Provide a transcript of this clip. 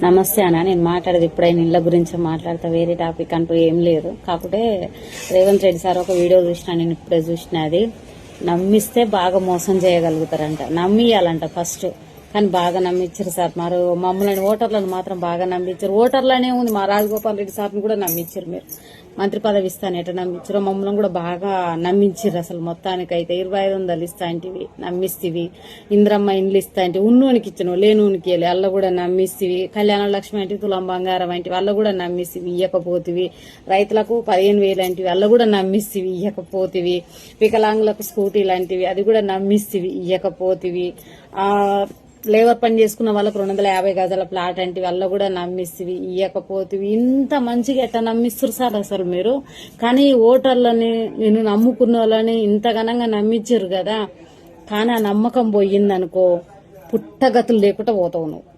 నమస్తే అన్న, నేను మాట్లాడేది ఇప్పుడైనా ఇళ్ళ గురించి మాట్లాడతా, వేరే టాపిక్ అంటూ ఏం లేదు. కాకపోతే రేవంత్ రెడ్డి సార్ ఒక వీడియో చూసిన, నేను ఇప్పుడే చూసిన. అది నమ్మిస్తే బాగా మోసం చేయగలుగుతారంట, నమ్మియాలంట ఫస్ట్. కానీ బాగా నమ్మించారు సార్. మరి మమ్మల్ని ఓటర్లను మాత్రం బాగా నమ్మించారు. ఓటర్లనే ఉంది, మా రాజగోపాల్ రెడ్డి సార్ని కూడా నమ్మించారు. మీరు మంత్రి పదవి ఇస్తాను ఎట్లా నమ్మించారో మమ్మల్ని కూడా బాగా నమ్మించారు. అసలు మొత్తానికైతే 2500 ఇస్తాంటివి నమ్మిస్తేవి, ఇంద్రమ్మ ఇండ్లు ఇస్తాంటి, ఉన్నోనికి ఇచ్చినవు లేనోనికి వెళ్ళి అల్ల కూడా నమ్మిస్తేవి, కళ్యాణ లక్ష్మి అంటే తులం బంగారం అంటే వాళ్ళ కూడా నమ్మిస్తేవి ఇయ్యకపోతివి, రైతులకు 15,000 అంటే వాళ్ళ కూడా నమ్మిస్తేవి ఇయ్యకపోతివి, వికలాంగులకు స్కూటీ లాంటివి అది కూడా నమ్మిస్తేవి ఇయ్యకపోతివి, లేబర్ పని చేసుకున్న వాళ్ళకు 250 గజాల ప్లాట్ అంటే వాళ్ళ కూడా నమ్మిస్తేవి ఇయ్యకపోతివి. ఇంత మంచిగా ఎట్లా నమ్మిస్తారు సార్ అసలు మీరు? కానీ ఓటర్లని నేను నమ్ముకున్న వాళ్ళని ఇంత ఘనంగా నమ్మించారు కదా. కానీ ఆ నమ్మకం పోయిందనుకో పుట్టగతులు లేకుండా పోతావు నువ్వు.